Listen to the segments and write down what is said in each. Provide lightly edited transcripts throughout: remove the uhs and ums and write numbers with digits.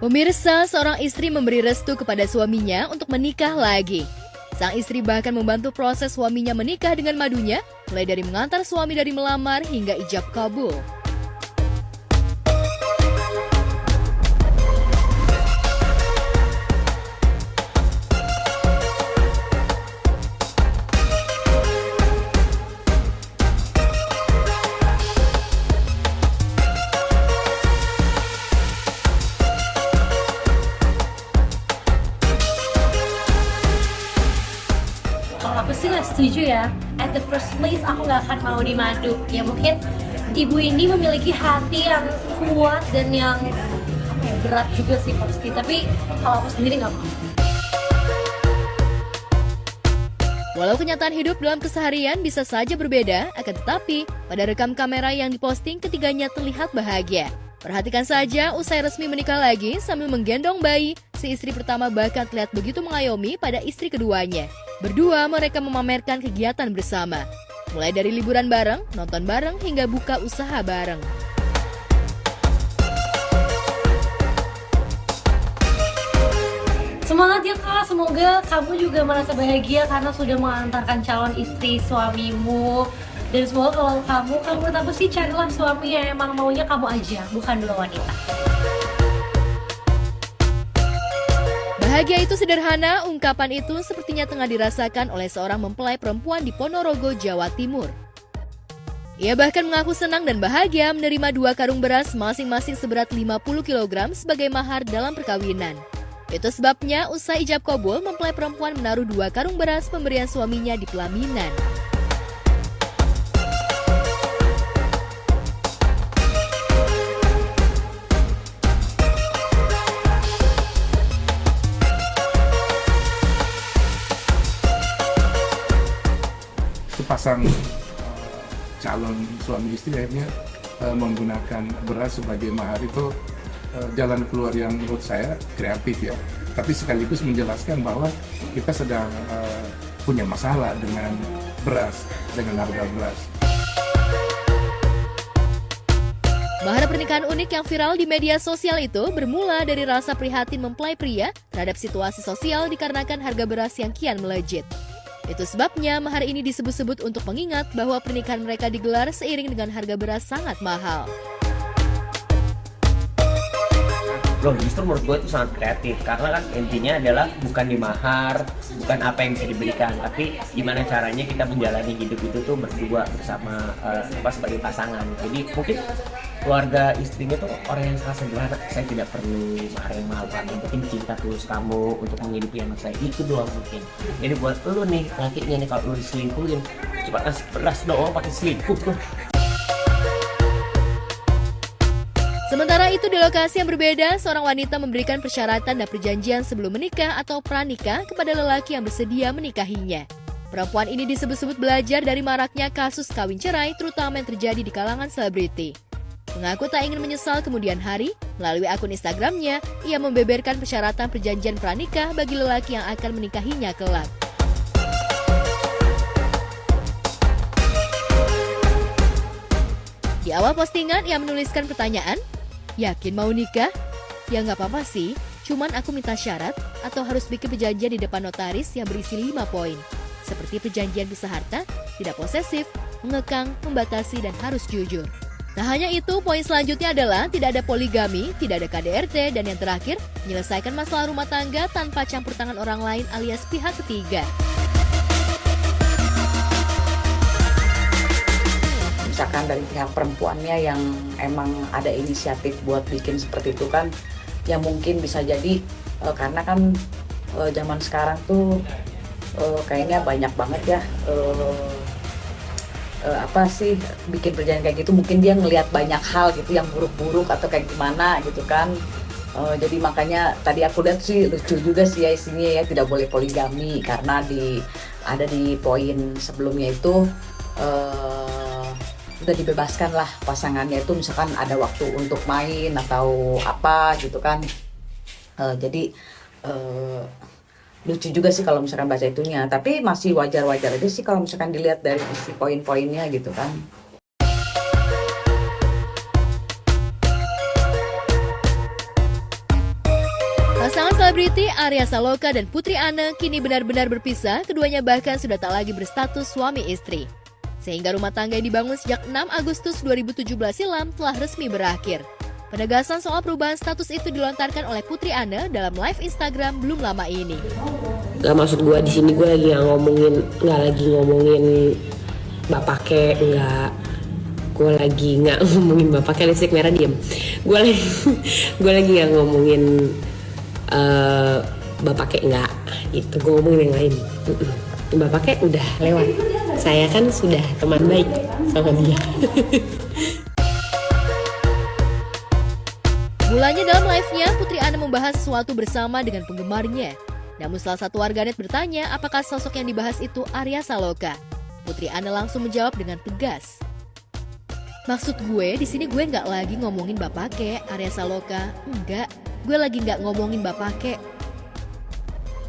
Pemirsa, seorang istri memberi restu kepada suaminya untuk menikah lagi. Sang istri bahkan membantu proses suaminya menikah dengan madunya, mulai dari mengantar suami dari melamar hingga ijab kabul. Kalau aku sih nggak setuju ya. At the first place aku nggak akan mau dimadu. Ya mungkin ibu ini memiliki hati yang kuat dan yang berat juga sih pasti. Tapi kalau aku sendiri nggak mau. Walau kenyataan hidup dalam keseharian bisa saja berbeda, akan tetapi pada rekam kamera yang diposting ketiganya terlihat bahagia. Perhatikan saja, usai resmi menikah lagi sambil menggendong bayi, si istri pertama bahkan terlihat begitu mengayomi pada istri keduanya. Berdua mereka memamerkan kegiatan bersama, mulai dari liburan bareng, nonton bareng, hingga buka usaha bareng. Semangat ya Kak, semoga kamu juga merasa bahagia karena sudah mengantarkan calon istri suamimu. Dan semoga kalau kamu menurut aku sih carilah suami yang emang maunya kamu aja, bukan dua wanita. Bahagia itu sederhana, ungkapan itu sepertinya tengah dirasakan oleh seorang mempelai perempuan di Ponorogo, Jawa Timur. Ia bahkan mengaku senang dan bahagia menerima 2 karung beras masing-masing seberat 50 kg sebagai mahar dalam perkawinan. Itu sebabnya usai ijab kabul, mempelai perempuan menaruh 2 karung beras pemberian suaminya di pelaminan. Sepasang calon suami istri akhirnya menggunakan beras sebagai mahar itu jalan keluar yang menurut saya kreatif ya, tapi sekaligus menjelaskan bahwa kita sedang punya masalah dengan beras, dengan harga beras. Mahar pernikahan unik yang viral di media sosial itu bermula dari rasa prihatin mempelai pria terhadap situasi sosial dikarenakan harga beras yang kian melejit. Itu sebabnya mahar ini disebut-sebut untuk mengingat bahwa pernikahan mereka digelar seiring dengan harga beras sangat mahal. Loh, justru menurut gue itu sangat kreatif karena kan intinya adalah bukan di mahar, bukan apa yang bisa diberikan, tapi gimana caranya kita menjalani hidup itu tuh berdua bersama sebagai pasangan. Jadi mungkin keluarga istrinya tuh orang yang sangat sederhana. Saya tidak perlu mahar yang mahal, yang penting cinta tulus kamu untuk menghidupi anak saya, itu doang mungkin. Jadi buat lu nih lakinya nih, kalau lu diselingkuhin cuma kasih beras doang pakai selingkuh tuh. Sementara itu di lokasi yang berbeda, seorang wanita memberikan persyaratan dan perjanjian sebelum menikah atau pranikah kepada lelaki yang bersedia menikahinya. Perempuan ini disebut-sebut belajar dari maraknya kasus kawin cerai, terutama yang terjadi di kalangan selebriti. Mengaku tak ingin menyesal kemudian hari, melalui akun Instagramnya, ia membeberkan persyaratan perjanjian pranikah bagi lelaki yang akan menikahinya kelak. Di awal postingan, ia menuliskan pertanyaan, "Yakin mau nikah? Ya nggak apa-apa sih, cuman aku minta syarat atau harus bikin perjanjian di depan notaris yang berisi 5 poin. Seperti perjanjian pisah harta, tidak posesif, mengekang, membatasi, dan harus jujur." Tak hanya itu, poin selanjutnya adalah tidak ada poligami, tidak ada KDRT, dan yang terakhir, menyelesaikan masalah rumah tangga tanpa campur tangan orang lain alias pihak ketiga. Misalkan dari pihak perempuannya yang emang ada inisiatif buat bikin seperti itu kan, ya mungkin bisa jadi karena kan zaman sekarang tuh kayaknya banyak banget ya apa sih bikin perjanjian kayak gitu, mungkin dia ngelihat banyak hal gitu yang buruk-buruk atau kayak gimana gitu kan. Jadi makanya tadi aku lihat sih lucu juga sih ya isinya ya, tidak boleh poligami karena ada di poin sebelumnya itu udah dibebaskan lah pasangannya itu misalkan ada waktu untuk main atau apa gitu kan. Jadi lucu juga sih kalau misalkan baca itunya, tapi masih wajar-wajar aja sih kalau misalkan dilihat dari isi poin-poinnya gitu kan. Selebriti Arya Saloka dan Putri Anne kini benar-benar berpisah, keduanya bahkan sudah tak lagi berstatus suami istri. Sehingga rumah tangga yang dibangun sejak 6 Agustus 2017 silam telah resmi berakhir. Penegasan soal perubahan status itu dilontarkan oleh Putri Anne dalam live Instagram belum lama ini. Gak maksud gue di sini gue lagi nggak lagi ngomongin bapak kek, gue lagi nggak ngomongin bapak kek, listrik merah diem. Gue lagi nggak ngomongin bapak kek, nggak gitu. Gue ngomongin yang lain. Bapak kek udah lewat. Saya kan sudah teman baik sama dia. Mulanya dalam live-nya, Putri Anne membahas sesuatu bersama dengan penggemarnya. Namun salah satu warganet bertanya apakah sosok yang dibahas itu Arya Saloka. Putri Anne langsung menjawab dengan tegas. Maksud gue, di sini gue nggak lagi ngomongin bapak kek, Arya Saloka. Enggak, gue lagi nggak ngomongin bapak kek.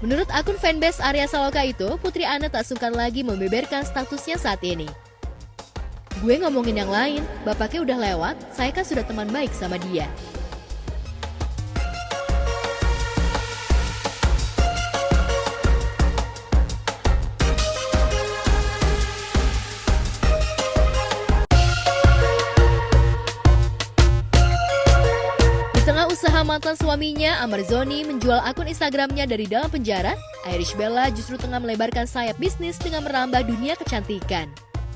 Menurut akun fanbase Arya Saloka itu, Putri Anne tak sungkan lagi membeberkan statusnya saat ini. Gue ngomongin yang lain, bapaknya udah lewat, saya kan sudah teman baik sama dia. Usaha mantan suaminya, Amar Zoni, menjual akun Instagramnya dari dalam penjara, Irish Bella justru tengah melebarkan sayap bisnis dengan merambah dunia kecantikan.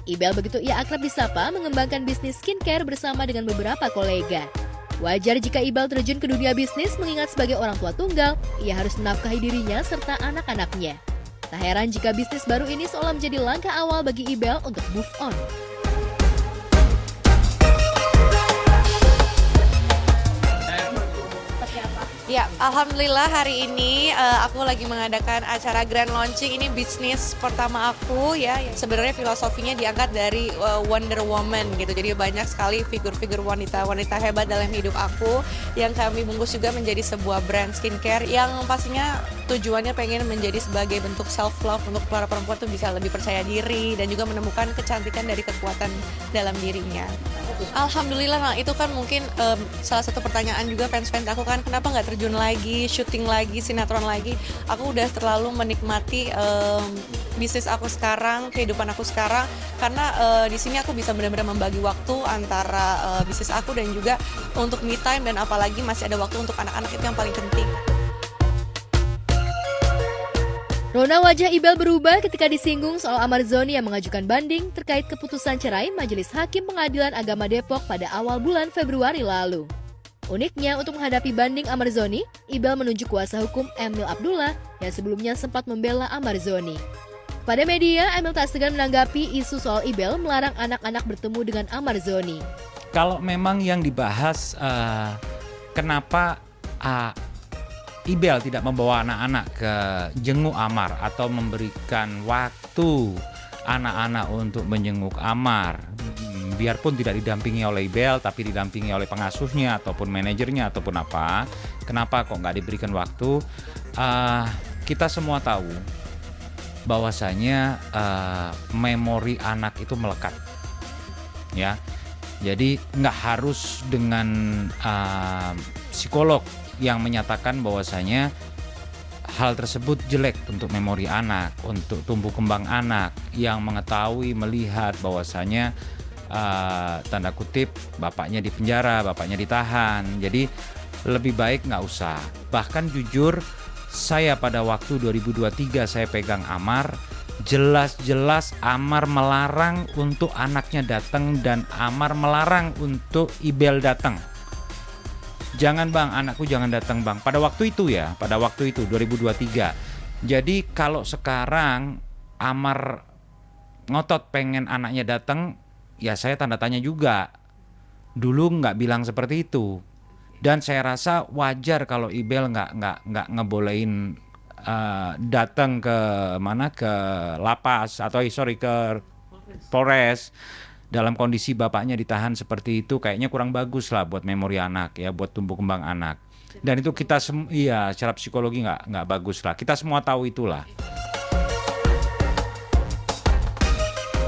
Ibel, begitu ia akrab disapa, mengembangkan bisnis skincare bersama dengan beberapa kolega. Wajar jika Ibel terjun ke dunia bisnis mengingat sebagai orang tua tunggal, ia harus menafkahi dirinya serta anak-anaknya. Tak heran jika bisnis baru ini seolah menjadi langkah awal bagi Ibel untuk move on. Ya, alhamdulillah hari ini aku lagi mengadakan acara grand launching. Ini bisnis pertama aku ya. Sebenarnya filosofinya diangkat dari Wonder Woman gitu. Jadi banyak sekali figur-figur wanita hebat dalam hidup aku yang kami bungkus juga menjadi sebuah brand skincare yang pastinya tujuannya pengen menjadi sebagai bentuk self love untuk para perempuan tuh bisa lebih percaya diri dan juga menemukan kecantikan dari kekuatan dalam dirinya. Alhamdulillah, nah itu kan mungkin salah satu pertanyaan juga fans-fans aku kan, kenapa nggak terjun lagi, syuting lagi, sinetron lagi. Aku udah terlalu menikmati bisnis aku sekarang, kehidupan aku sekarang, karena di sini aku bisa benar-benar membagi waktu antara bisnis aku dan juga untuk me time, dan apalagi masih ada waktu untuk anak-anak, itu yang paling penting. Rona wajah Ibel berubah ketika disinggung soal Amar Zoni yang mengajukan banding terkait keputusan cerai Majelis Hakim Pengadilan Agama Depok pada awal bulan Februari lalu. Uniknya, untuk menghadapi banding Amar Zoni, Ibel menunjuk kuasa hukum Emil Abdullah yang sebelumnya sempat membela Amar Zoni. Pada media, Emil tak segan menanggapi isu soal Ibel melarang anak-anak bertemu dengan Amar Zoni. Kalau memang yang dibahas kenapa Ibel tidak membawa anak-anak ke jenguk Amar atau memberikan waktu anak-anak untuk menjenguk Amar, biarpun tidak didampingi oleh Ibel tapi didampingi oleh pengasuhnya ataupun manajernya ataupun apa, kenapa kok nggak diberikan waktu? Kita semua tahu bahwasanya memori anak itu melekat, ya. Jadi nggak harus dengan psikolog yang menyatakan bahwasanya hal tersebut jelek untuk memori anak, untuk tumbuh kembang anak, yang mengetahui, melihat bahwasanya tanda kutip bapaknya di penjara, bapaknya ditahan. Jadi lebih baik nggak usah. Bahkan jujur, saya pada waktu 2023 saya pegang Amar, jelas-jelas Amar melarang untuk anaknya datang dan Amar melarang untuk Ibel datang. Jangan bang, anakku jangan datang bang. Pada waktu itu 2023. Jadi kalau sekarang Amar ngotot pengen anaknya datang, ya saya tanda tanya juga. Dulu nggak bilang seperti itu. Dan saya rasa wajar kalau Ibel nggak ngebolehin datang ke lapas atau ke Polres. Dalam kondisi bapaknya ditahan seperti itu, kayaknya kurang bagus lah buat memori anak, ya, buat tumbuh kembang anak. Dan itu kita secara psikologi nggak bagus lah. Kita semua tahu itulah.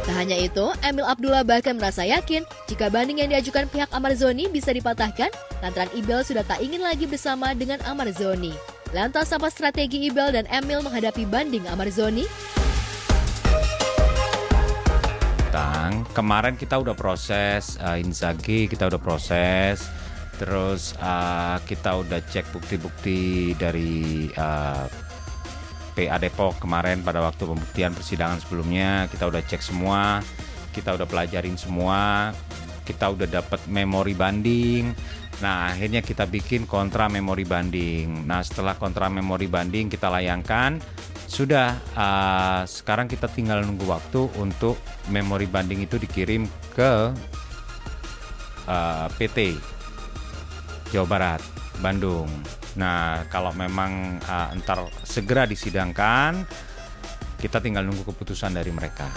Tak hanya itu, Emil Abdullah bahkan merasa yakin jika banding yang diajukan pihak Amar Zoni bisa dipatahkan, lantaran Ibel sudah tak ingin lagi bersama dengan Amar Zoni. Lantas apa strategi Ibel dan Emil menghadapi banding Amarzoni? Kemarin kita udah proses Inzaghi, kita udah proses, terus kita udah cek bukti-bukti dari PA Depok kemarin pada waktu pembuktian persidangan sebelumnya, kita udah cek semua, kita udah pelajarin semua, kita udah dapat memori banding. Nah, akhirnya kita bikin kontra memori banding. Nah, setelah kontra memori banding kita layangkan, sudah sekarang kita tinggal nunggu waktu untuk memori banding itu dikirim ke PT Jawa Barat, Bandung. Nah, kalau memang entar segera disidangkan, kita tinggal nunggu keputusan dari mereka.